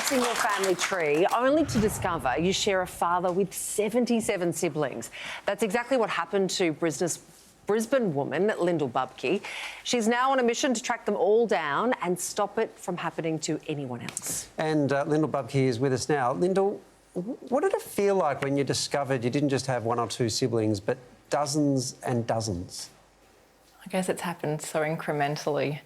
tracing your family tree, only to discover you share a father with 77 siblings. That's exactly what happened to Brisbane woman Lyndal Bubke. She's now on a mission to track them all down and stop it from happening to anyone else. And Lyndal Bubke is with us now. Lyndal, what did it feel like when you discovered you didn't just have one or two siblings, but dozens and dozens? I guess it's happened so incrementally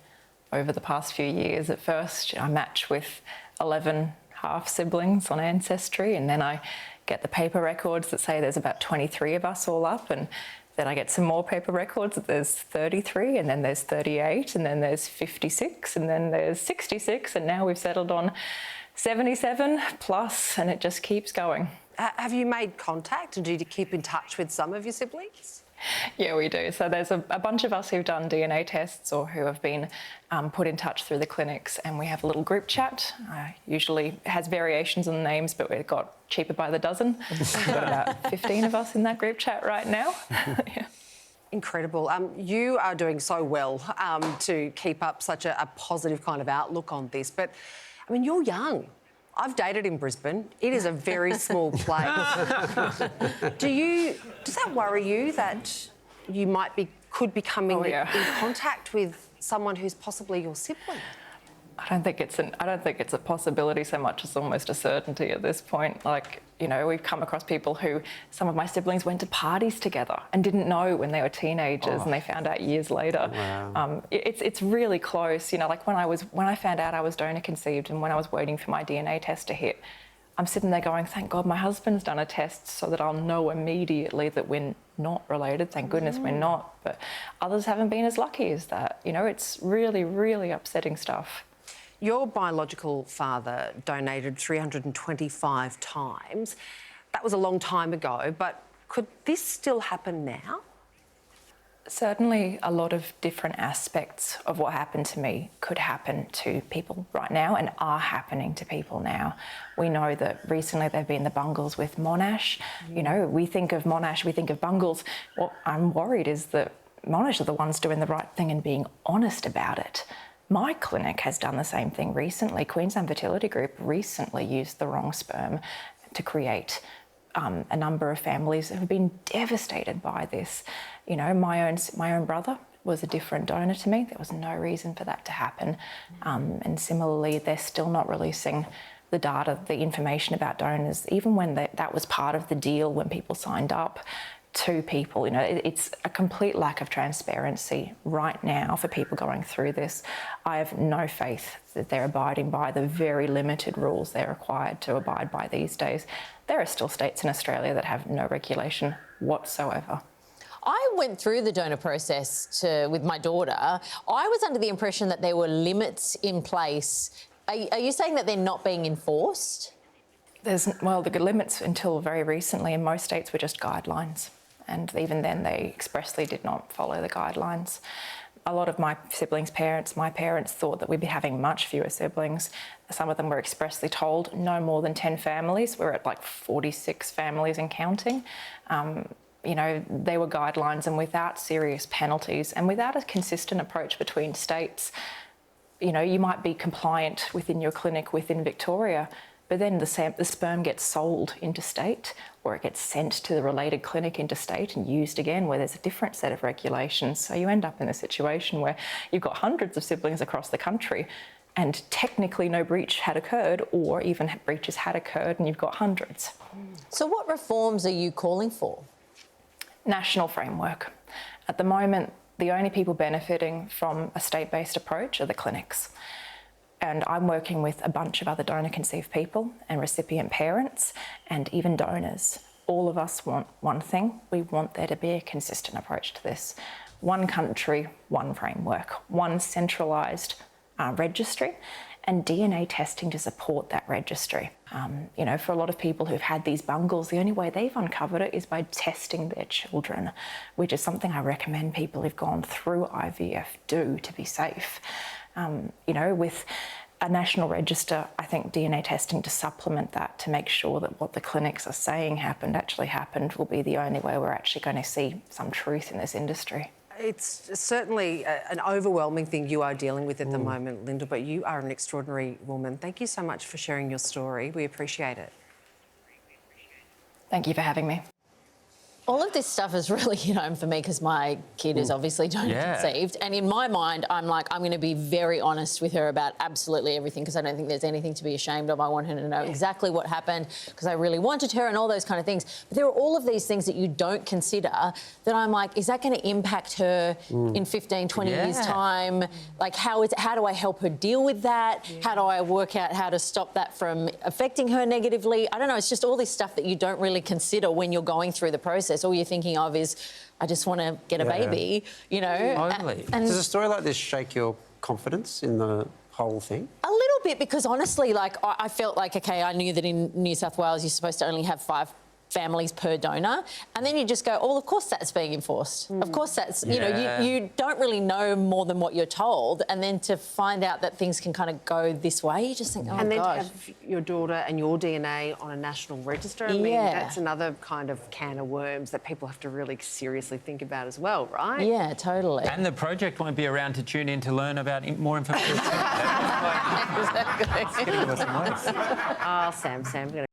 over the past few years. At first, I match with 11 half-siblings on Ancestry, and then I get the paper records that say there's about 23 of us all up, and then I get some more paper records that there's 33, and then there's 38, and then there's 56, and then there's 66, and now we've settled on 77 plus, and it just keeps going. Have you made contact, and do you keep in touch with some of your siblings? Yeah, we do. So there's a bunch of us who've done DNA tests or who have been put in touch through the clinics, and we have a little group chat. Usually has variations on the names, but we've got cheaper by the dozen. We've got about 15 of us in that group chat right now. Yeah. Incredible. You are doing so well to keep up such a positive kind of outlook on this, but, I mean, you're young. I've dated in Brisbane. It is a very small place. Does that worry you that you could be coming in contact with someone who's possibly your sibling? I don't think it's a possibility so much as almost a certainty at this point. Like, you know, we've come across people who, some of my siblings went to parties together and didn't know when they were teenagers, and they found out years later. Wow. It's really close. You know, like when I found out I was donor conceived and when I was waiting for my DNA test to hit, I'm sitting there going, thank God my husband's done a test so that I'll know immediately that we're not related. Thank goodness we're not. But others haven't been as lucky as that. You know, it's really, really upsetting stuff. Your biological father donated 325 times. That was a long time ago, but could this still happen now? Certainly a lot of different aspects of what happened to me could happen to people right now and are happening to people now. We know that recently there have been the bungles with Monash. You know, we think of Monash, we think of bungles. What I'm worried is that Monash are the ones doing the right thing and being honest about it. My clinic has done the same thing recently. Queensland Fertility Group recently used the wrong sperm to create a number of families who have been devastated by this. You know, my own brother was a different donor to me. There was no reason for that to happen. And similarly, they're still not releasing the data, the information about donors, even when that was part of the deal when people signed up to people. You know, it's a complete lack of transparency right now for people going through this. I have no faith that they're abiding by the very limited rules they're required to abide by these days. There are still states in Australia that have no regulation whatsoever. I went through the donor process with my daughter. I was under the impression that there were limits in place. Are you saying that they're not being enforced? Well, the limits until very recently in most states were just guidelines. And even then, they expressly did not follow the guidelines. A lot of my siblings' parents, my parents, thought that we'd be having much fewer siblings. Some of them were expressly told no more than 10 families. We're at like 46 families and counting. You know, they were guidelines, and without serious penalties and without a consistent approach between states. You know, you might be compliant within your clinic within Victoria, but then the sperm gets sold interstate, or it gets sent to the related clinic interstate and used again, where there's a different set of regulations. So you end up in a situation where you've got hundreds of siblings across the country and technically no breach had occurred, or even breaches had occurred, and you've got hundreds. So what reforms are you calling for? National framework. At the moment, the only people benefiting from a state-based approach are the clinics. And I'm working with a bunch of other donor-conceived people and recipient parents and even donors. All of us want one thing. We want there to be a consistent approach to this. One country, one framework, one centralised registry, and DNA testing to support that registry. You know, for a lot of people who've had these bungles, the only way they've uncovered it is by testing their children, which is something I recommend people who've gone through IVF do to be safe. You know, with a national register, I think DNA testing to supplement that to make sure that what the clinics are saying happened actually happened will be the only way we're actually going to see some truth in this industry. It's certainly an overwhelming thing you are dealing with at the moment, Lyndal, but you are an extraordinary woman. Thank you so much for sharing your story. We appreciate it. Thank you for having me. All of this stuff is really hit home for me because my kid is obviously donor conceived. And in my mind, I'm like, I'm going to be very honest with her about absolutely everything because I don't think there's anything to be ashamed of. I want her to know exactly what happened because I really wanted her and all those kind of things. But there are all of these things that you don't consider that I'm like, is that going to impact her in 15, 20 years' time? Like, how do I help her deal with that? How do I work out how to stop that from affecting her negatively? I don't know. It's just all this stuff that you don't really consider when you're going through the process. All you're thinking of is, I just want to get a baby, you know. Totally. And Does a story like this shake your confidence in the whole thing? a little bit, because honestly, like, I felt like, OK, I knew that in New South Wales you're supposed to only have 5 families per donor, and then you just go, oh, of course that's being enforced. Of course that's, you know, you don't really know more than what you're told, and then to find out that things can kind of go this way, you just think, oh, And then gosh. to have your daughter and your DNA on a national register, I mean, that's another kind of can of worms that people have to really seriously think about as well, right? Yeah, totally. And the project won't be around to tune in to learn about more information. Exactly. It's getting us some ways. Oh, Sam, I'm going to